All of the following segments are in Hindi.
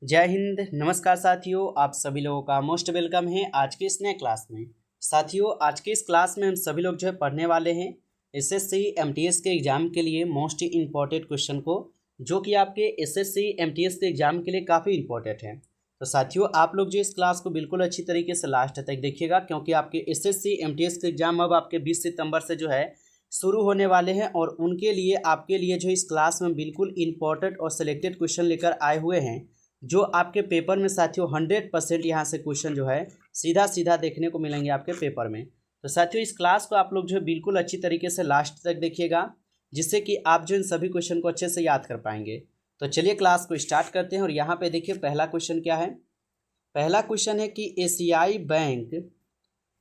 जय हिंद। नमस्कार साथियों, आप सभी लोगों का मोस्ट वेलकम है आज के इस नए क्लास में। साथियों, आज के इस क्लास में हम सभी लोग जो है पढ़ने वाले हैं एसएससी एमटीएस के एग्ज़ाम के लिए मोस्ट इम्पॉर्टेंट क्वेश्चन को, जो कि आपके एसएससी एमटीएस के एग्ज़ाम के लिए काफ़ी इंपॉर्टेंट है। तो साथियों, आप लोग जो इस क्लास को बिल्कुल अच्छी तरीके से लास्ट तक देखिएगा, क्योंकि आपके एसएससी एमटीएस के एग्ज़ाम अब आपके 20 सितंबर से जो है शुरू होने वाले हैं, और उनके लिए आपके लिए जो इस क्लास में बिल्कुल इंपॉर्टेंट और सिलेक्टेड क्वेश्चन लेकर आए हुए हैं, जो आपके पेपर में साथियों 100% यहाँ से क्वेश्चन जो है सीधा सीधा देखने को मिलेंगे आपके पेपर में। तो साथियों, इस क्लास को आप लोग जो है बिल्कुल अच्छी तरीके से लास्ट तक देखिएगा, जिससे कि आप जो इन सभी क्वेश्चन को अच्छे से याद कर पाएंगे। तो चलिए क्लास को स्टार्ट करते हैं। और यहाँ पे देखिए पहला क्वेश्चन क्या है। पहला क्वेश्चन है कि एशियाई बैंक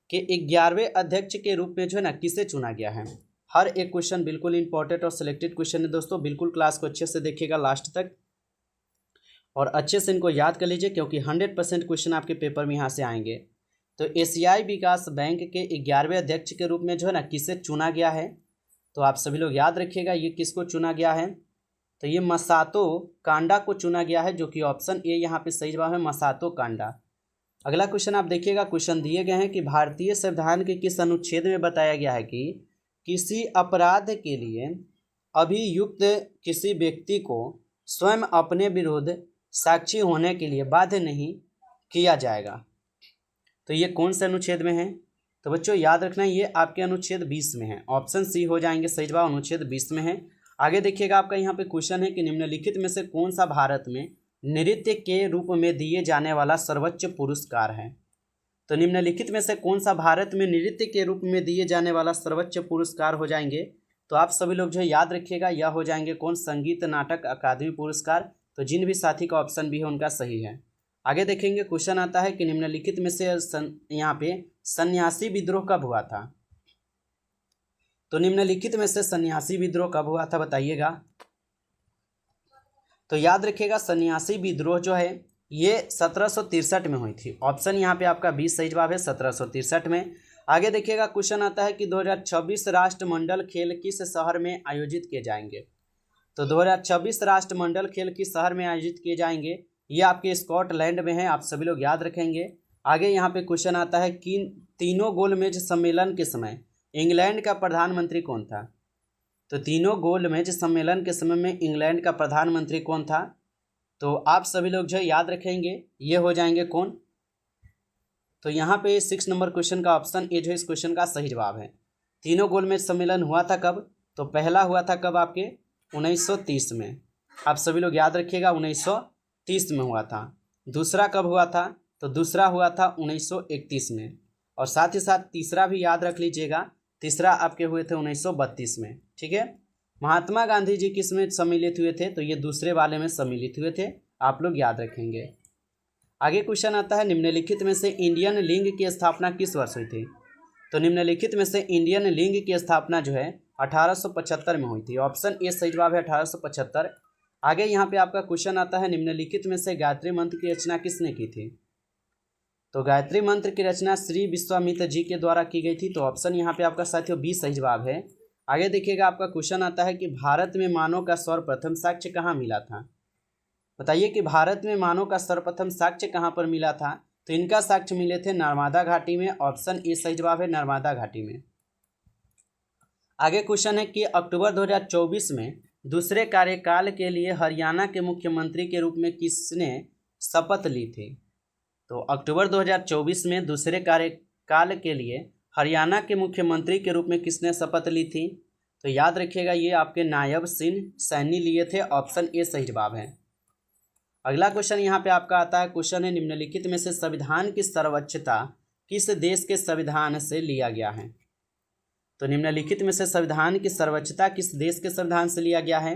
के 11वें अध्यक्ष के रूप में जो है ना किसे चुना गया है। हर एक क्वेश्चन बिल्कुल इंपॉर्टेंट और सिलेक्टेड क्वेश्चन है दोस्तों। बिल्कुल क्लास को अच्छे से देखिएगा लास्ट तक और अच्छे से इनको याद कर लीजिए, क्योंकि 100% क्वेश्चन आपके पेपर में यहाँ से आएंगे। तो एशियाई विकास बैंक के 11वें अध्यक्ष के रूप में जो है ना किसे चुना गया है, तो आप सभी लोग याद रखिएगा ये किसको चुना गया है। तो ये मसातो कांडा को चुना गया है, जो कि ऑप्शन ए यहाँ पे सही जवाब है, मसातो कांडा। अगला क्वेश्चन आप देखिएगा, क्वेश्चन दिए गए हैं कि भारतीय संविधान के किस अनुच्छेद में बताया गया है कि किसी अपराध के लिए अभियुक्त किसी व्यक्ति को स्वयं अपने विरुद्ध साक्षी होने के लिए बाध्य नहीं किया जाएगा। तो ये कौन से अनुच्छेद में है, तो बच्चों याद रखना ये आपके अनुच्छेद 20 में है। ऑप्शन सी हो जाएंगे सही जवाब, अनुच्छेद 20 में है। आगे देखिएगा, आपका यहाँ पे क्वेश्चन है कि निम्नलिखित में से कौन सा भारत में नृत्य के रूप में दिए जाने वाला सर्वोच्च पुरस्कार है। तो निम्नलिखित में से कौन सा भारत में नृत्य के रूप में दिए जाने वाला सर्वोच्च पुरस्कार हो जाएंगे, तो आप सभी लोग जो है याद रखिएगा यह हो जाएंगे कौन, संगीत नाटक अकादमी पुरस्कार। तो जिन भी साथी का ऑप्शन भी है उनका सही है। आगे देखेंगे, क्वेश्चन आता है कि निम्नलिखित में से यहाँ पे सन्यासी विद्रोह कब हुआ था। तो निम्नलिखित में से सन्यासी विद्रोह कब हुआ था बताइएगा। तो याद रखिएगा सन्यासी विद्रोह जो है ये 1763 में हुई थी। ऑप्शन यहाँ पे आपका 20 सही जवाब है, 1763 में। आगे देखिएगा, क्वेश्चन आता है कि 2026 राष्ट्रमंडल खेल किस शहर में आयोजित किए जाएंगे। तो 2026 राष्ट्रमंडल खेल किस शहर में आयोजित किए जाएंगे, ये आपके स्कॉटलैंड में है। आप सभी लोग याद रखेंगे। आगे यहाँ पे क्वेश्चन आता है कि तीनों गोलमेज सम्मेलन के समय इंग्लैंड का प्रधानमंत्री कौन था। तो तीनों गोलमेज सम्मेलन के समय में इंग्लैंड का प्रधानमंत्री कौन था, तो आप सभी लोग जो है याद रखेंगे ये हो जाएंगे कौन। तो यहाँ पे 6 नंबर क्वेश्चन का ऑप्शन ए जो है इस क्वेश्चन का सही जवाब है। तीनों गोलमेज सम्मेलन हुआ था कब, तो पहला हुआ था कब आपके 1930 में। आप सभी लोग याद रखिएगा 1930 में हुआ था। दूसरा कब हुआ था, तो दूसरा हुआ था 1931 में। और साथ ही साथ तीसरा भी याद रख लीजिएगा, तीसरा आपके हुए थे 1932 में। ठीक है। महात्मा गांधी जी किस में सम्मिलित हुए थे, तो ये दूसरे वाले में सम्मिलित हुए थे, आप लोग याद रखेंगे। आगे क्वेश्चन आता है, निम्नलिखित में से इंडियन लिंग की स्थापना किस वर्ष हुई थी। तो निम्नलिखित में से इंडियन लिंग की स्थापना जो है 1875 में हुई थी। ऑप्शन ए सही जवाब है 1875। आगे यहाँ पे आपका क्वेश्चन आता है, निम्नलिखित में से गायत्री मंत्र की रचना किसने की थी। तो गायत्री मंत्र की रचना श्री विश्वामित्र जी के द्वारा की गई थी। तो ऑप्शन यहाँ पे आपका साथियों 20 सही जवाब है। आगे देखिएगा, आपका क्वेश्चन आता है कि भारत में मानव का सर्वप्रथम साक्ष्य कहाँ मिला था। बताइए कि भारत में मानव का सर्वप्रथम साक्ष्य कहाँ पर मिला था। तो इनका साक्ष्य मिले थे नर्मदा घाटी में। ऑप्शन ए सही जवाब है, नर्मदा घाटी में। आगे क्वेश्चन है कि अक्टूबर 2024 में दूसरे कार्यकाल के लिए हरियाणा के मुख्यमंत्री के रूप में किसने शपथ ली थी। तो अक्टूबर 2024 में दूसरे कार्यकाल के लिए हरियाणा के मुख्यमंत्री के रूप में किसने शपथ ली थी। तो याद रखिएगा ये आपके नायब सिंह सैनी लिए थे। ऑप्शन ए सही जवाब है। अगला क्वेश्चन यहाँ पे आपका आता है, क्वेश्चन है निम्नलिखित में से संविधान की सर्वोच्चता किस देश के संविधान से लिया गया है। तो निम्नलिखित में से संविधान की सर्वोच्चता किस देश के संविधान से लिया गया है।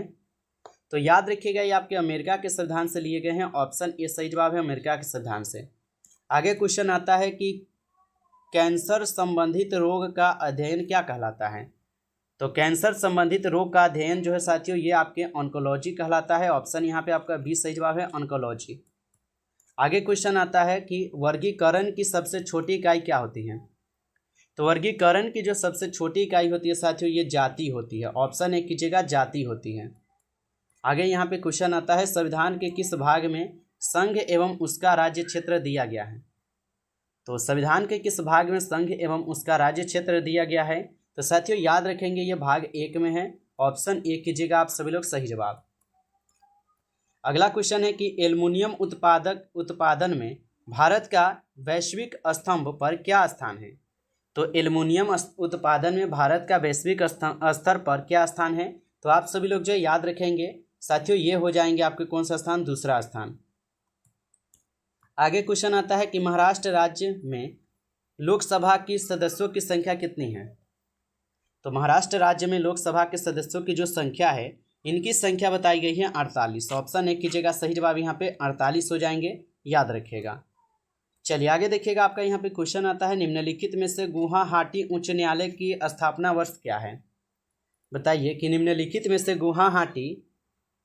तो याद रखिएगा ये आपके अमेरिका के संविधान से लिए गए हैं। ऑप्शन ए सही जवाब है, अमेरिका के संविधान से। आगे क्वेश्चन आता है कि कैंसर संबंधित रोग का अध्ययन क्या कहलाता है। तो कैंसर संबंधित रोग का अध्ययन जो है साथियों ये आपके ऑन्कोलॉजी कहलाता है। ऑप्शन यहाँ पे आपका 20 सही जवाब है, ऑन्कोलॉजी। आगे क्वेश्चन आता है कि वर्गीकरण की सबसे छोटी इकाई क्या होती है। तो वर्गीकरण की जो सबसे छोटी इकाई होती है साथियों ये जाति होती है। ऑप्शन ए कीजिएगा, जाति होती है। आगे यहाँ पे क्वेश्चन आता है, संविधान के किस भाग में संघ एवं उसका राज्य क्षेत्र दिया गया है? तो संविधान के किस भाग में संघ एवं उसका राज्य क्षेत्र दिया गया है? तो साथियों याद रखेंगे ये भाग 1 में है। ऑप्शन ए कीजिएगा आप सभी लोग सही जवाब। अगला क्वेश्चन है कि एल्युमिनियम उत्पादन में भारत का वैश्विक स्तंभ पर क्या स्थान है? तो एल्युमिनियम उत्पादन में भारत का वैश्विक स्तर पर क्या स्थान है? तो आप सभी लोग जो याद रखेंगे साथियों ये हो जाएंगे आपके कौन सा स्थान? दूसरा स्थान। आगे क्वेश्चन आता है कि महाराष्ट्र राज्य में लोकसभा की सदस्यों की संख्या कितनी है? तो महाराष्ट्र राज्य में लोकसभा के सदस्यों की जो संख्या है इनकी संख्या बताई गई है 48। ऑप्शन ए कीजिएगा सही जवाब, यहाँ पे 48 हो जाएंगे, याद रखिएगा। चलिए आगे देखिएगा, आपका यहाँ पे क्वेश्चन आता है निम्नलिखित में से गुवाहाटी उच्च न्यायालय की स्थापना वर्ष क्या है? बताइए कि निम्नलिखित में से गुवाहाटी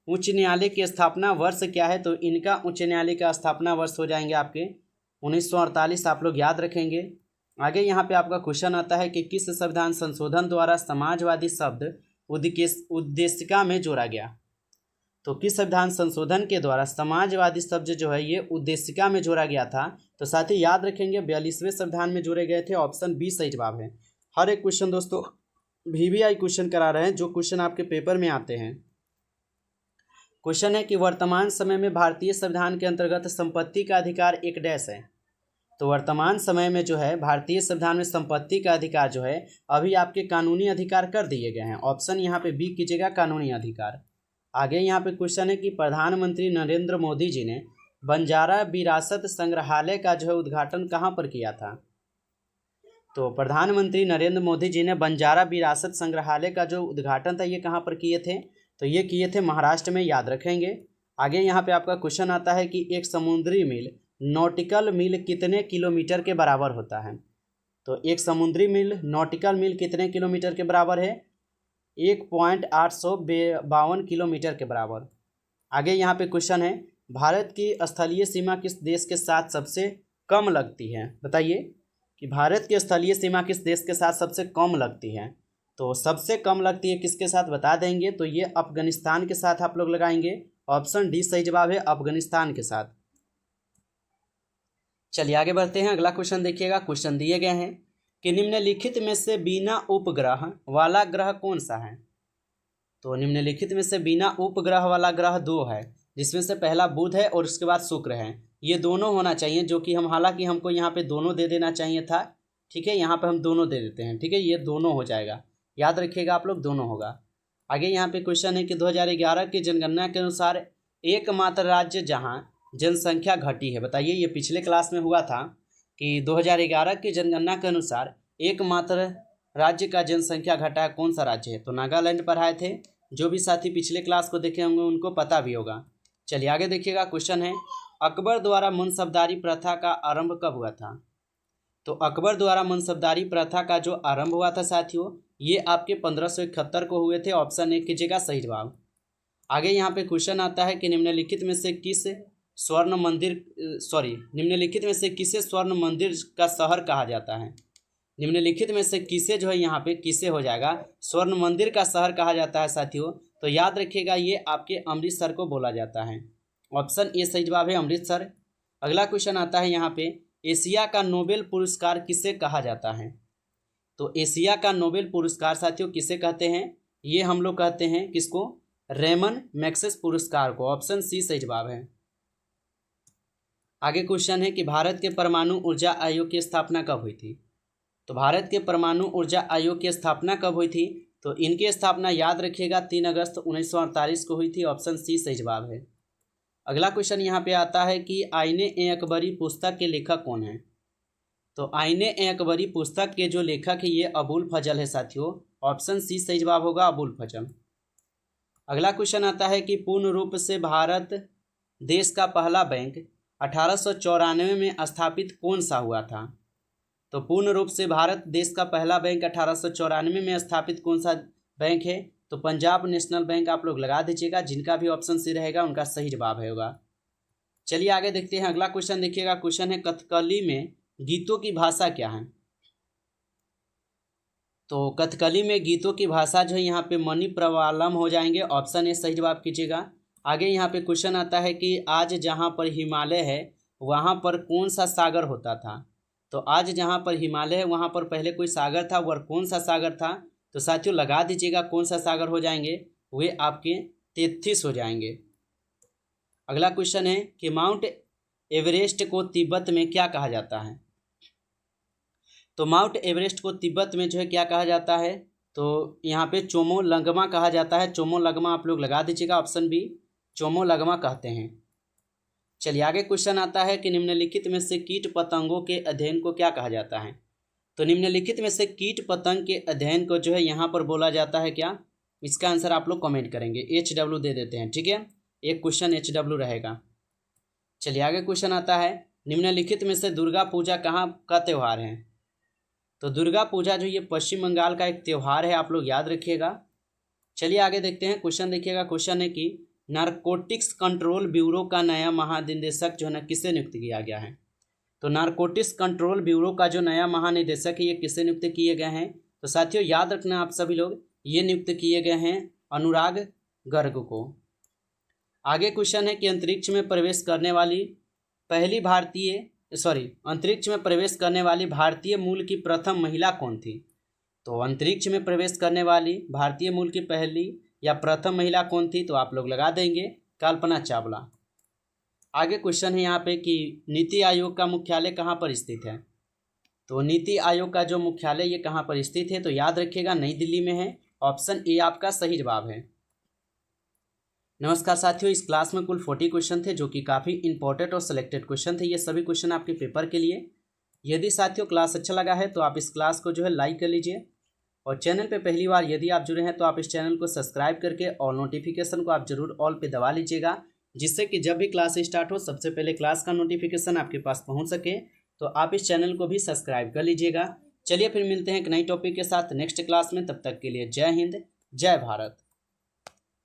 उच्च न्यायालय की स्थापना वर्ष क्या है? तो इनका उच्च न्यायालय का स्थापना वर्ष हो जाएंगे आपके 1948, आप लोग याद रखेंगे। आगे यहाँ पे आपका क्वेश्चन आता है कि किस संविधान संशोधन द्वारा समाजवादी शब्द उद्देशिका में जोड़ा गया? तो किस संविधान संशोधन के द्वारा समाजवादी शब्द जो है ये उद्देशिका में जोड़ा गया था? तो साथ ही याद रखेंगे 42वें संविधान में जोड़े गए थे। ऑप्शन बी सही जवाब है। हर एक क्वेश्चन दोस्तों VVI क्वेश्चन करा रहे हैं, जो क्वेश्चन आपके पेपर में आते हैं। क्वेश्चन है कि वर्तमान समय में भारतीय संविधान के अंतर्गत संपत्ति का अधिकार एक डैश है। तो वर्तमान समय में जो है भारतीय संविधान में संपत्ति का अधिकार जो है अभी आपके कानूनी अधिकार कर दिए गए हैं। ऑप्शन यहाँ पे बी कीजिएगा, कानूनी अधिकार। आगे यहाँ पे क्वेश्चन है कि प्रधानमंत्री नरेंद्र मोदी जी ने बंजारा विरासत संग्रहालय का जो है उद्घाटन कहाँ पर किया था? तो प्रधानमंत्री नरेंद्र मोदी जी ने बंजारा विरासत संग्रहालय का जो उद्घाटन था ये कहाँ पर किए थे? तो ये किए थे महाराष्ट्र में, याद रखेंगे। आगे यहाँ पे आपका क्वेश्चन आता है कि एक समुद्री मील नॉटिकल मील कितने किलोमीटर के बराबर होता है? तो एक समुद्री मील नॉटिकल मील कितने किलोमीटर के बराबर है? 1.852 किलोमीटर के बराबर। आगे यहाँ पे क्वेश्चन है भारत की स्थलीय सीमा किस देश के साथ सबसे कम लगती है? बताइए कि भारत की स्थलीय सीमा किस देश के साथ सबसे कम लगती है? तो सबसे कम लगती है किसके साथ बता देंगे, तो ये अफगानिस्तान के साथ आप लोग लगाएंगे। ऑप्शन डी सही जवाब है, अफगानिस्तान के साथ। चलिए आगे बढ़ते हैं। अगला क्वेश्चन देखिएगा, क्वेश्चन दिए गए हैं कि निम्नलिखित में से बिना उपग्रह वाला ग्रह कौन सा है? तो निम्नलिखित में से बिना उपग्रह वाला ग्रह 2 है, जिसमें से पहला बुध है और उसके बाद शुक्र है। ये दोनों होना चाहिए, जो कि हम हालांकि हमको यहाँ पे दोनों दे देना चाहिए था, ठीक है, यहाँ पे हम दोनों दे देते हैं, ठीक है, ये दोनों हो जाएगा, याद रखिएगा आप लोग, दोनों होगा। आगे यहाँ पे क्वेश्चन है कि 2011 की जनगणना के अनुसार एकमात्र राज्य जहाँ जनसंख्या घटी है। बताइए, ये पिछले क्लास में हुआ था कि 2011 की जनगणना के अनुसार एकमात्र राज्य का जनसंख्या घटा है, कौन सा राज्य है? तो नागालैंड पढ़ाए थे। जो भी साथी पिछले क्लास को देखे होंगे उनको पता भी होगा। चलिए आगे देखिएगा, क्वेश्चन है अकबर द्वारा मनसबदारी प्रथा का आरंभ कब हुआ था? तो अकबर द्वारा मनसबदारी प्रथा का जो आरंभ हुआ था साथियों, ये आपके 1571 को हुए थे। ऑप्शन ए कीजिएगा सही जवाब। आगे यहाँ पे क्वेश्चन आता है कि निम्नलिखित में से किसे स्वर्ण मंदिर का शहर कहा जाता है? निम्नलिखित में से किसे जो है यहाँ पे किसे हो जाएगा, स्वर्ण मंदिर का शहर कहा जाता है साथियों। तो याद रखिएगा ये आपके अमृतसर को बोला जाता है। ऑप्शन ए सही जवाब है, अमृतसर। अगला क्वेश्चन आता है यहाँ पे एशिया का नोबेल पुरस्कार किसे कहा जाता है? तो एशिया का नोबेल पुरस्कार साथियों किसे कहते हैं? ये हम लोग कहते हैं किसको? रेमन मैग्सेस पुरस्कार को। ऑप्शन सी सही जवाब है। आगे क्वेश्चन है कि भारत के परमाणु ऊर्जा आयोग की स्थापना कब हुई थी? तो भारत के परमाणु ऊर्जा आयोग की स्थापना कब हुई थी? तो इनकी स्थापना याद रखिएगा 3 अगस्त 1948 को हुई थी। ऑप्शन सी सही जवाब है। अगला क्वेश्चन यहाँ पे आता है कि आईने-ए-अकबरी पुस्तक के लेखक कौन है? तो आईने-ए-अकबरी पुस्तक के जो लेखक है ये अबुल फजल है साथियों। ऑप्शन सी सही जवाब होगा, अबुल फजल। अगला क्वेश्चन आता है कि पूर्ण रूप से भारत देश का पहला बैंक 1894 में स्थापित कौन सा हुआ था? तो पूर्ण रूप से भारत देश का पहला बैंक 1894 में स्थापित कौन सा बैंक है? तो पंजाब नेशनल बैंक आप लोग लगा दीजिएगा। जिनका भी ऑप्शन सी रहेगा उनका सही जवाब होगा। चलिए आगे देखते हैं। अगला क्वेश्चन देखिएगा, क्वेश्चन है कथकली में गीतों की भाषा क्या है? तो कथकली में गीतों की भाषा जो है यहाँ पे मणिप्रवालम हो जाएंगे। ऑप्शन ए सही जवाब कीजिएगा। आगे यहाँ पे क्वेश्चन आता है कि आज जहाँ पर हिमालय है वहाँ पर कौन सा सागर होता था। तो आज जहाँ पर हिमालय है वहाँ पर पहले कोई सागर था, वह कौन सा सागर था। तो साथियों लगा दीजिएगा कौन सा सागर हो जाएंगे, वे आपके तेथिस हो जाएंगे। अगला क्वेश्चन है कि माउंट एवरेस्ट को तिब्बत में क्या कहा जाता है। तो माउंट एवरेस्ट को तिब्बत में जो है क्या कहा जाता है, तो यहाँ पे चोमोलंगमा कहा जाता है। चोमोलंगमा आप लोग लगा दीजिएगा, ऑप्शन बी चोमोलंगमा कहते हैं। चलिए आगे क्वेश्चन आता है कि निम्नलिखित में से कीट पतंगों के अध्ययन को क्या कहा जाता है। तो निम्नलिखित में से कीट पतंग के अध्ययन को जो है यहाँ पर बोला जाता है क्या, इसका आंसर आप लोग कमेंट करेंगे। HW दे देते हैं, ठीक है, एक क्वेश्चन HW रहेगा। चलिए आगे क्वेश्चन आता है निम्नलिखित में से दुर्गा पूजा कहाँ का त्यौहार है। तो दुर्गा पूजा जो ये पश्चिम बंगाल का एक त्यौहार है, आप लोग याद रखिएगा। चलिए आगे देखते हैं, क्वेश्चन देखिएगा। क्वेश्चन है कि नारकोटिक्स कंट्रोल ब्यूरो का नया महानिदेशक जो है ना किसे नियुक्त किया गया है। तो नारकोटिक्स कंट्रोल ब्यूरो का जो नया महानिदेशक है ये किसे नियुक्त किए गए हैं। तो साथियों याद रखना आप सभी लोग, ये नियुक्त किए गए हैं अनुराग गर्ग को। आगे क्वेश्चन है कि अंतरिक्ष में प्रवेश करने वाली भारतीय मूल की प्रथम महिला कौन थी। तो अंतरिक्ष में प्रवेश करने वाली भारतीय मूल की पहली या प्रथम महिला कौन थी, तो आप लोग लगा देंगे कल्पना चावला। आगे क्वेश्चन है यहाँ पे कि नीति आयोग का मुख्यालय कहाँ पर स्थित है। तो नीति आयोग का जो मुख्यालय ये कहाँ पर स्थित है, तो याद रखिएगा नई दिल्ली में है। ऑप्शन ए आपका सही जवाब है। नमस्कार साथियों, इस क्लास में कुल 40 क्वेश्चन थे जो कि काफ़ी इंपॉर्टेंट और सिलेक्टेड क्वेश्चन थे। ये सभी क्वेश्चन आपके पेपर के लिए। यदि साथियों क्लास अच्छा लगा है तो आप इस क्लास को जो है लाइक कर लीजिए, और चैनल पे पहली बार यदि आप जुड़े हैं तो आप इस चैनल को सब्सक्राइब करके और नोटिफिकेशन को आप जरूर ऑल पे दबा लीजिएगा, जिससे कि जब भी क्लास स्टार्ट हो सबसे पहले क्लास का नोटिफिकेशन आपके पास पहुंच सके। तो आप इस चैनल को भी सब्सक्राइब कर लीजिएगा। चलिए फिर मिलते हैं एक नई टॉपिक के साथ नेक्स्ट क्लास में, तब तक के लिए जय हिंद जय भारत।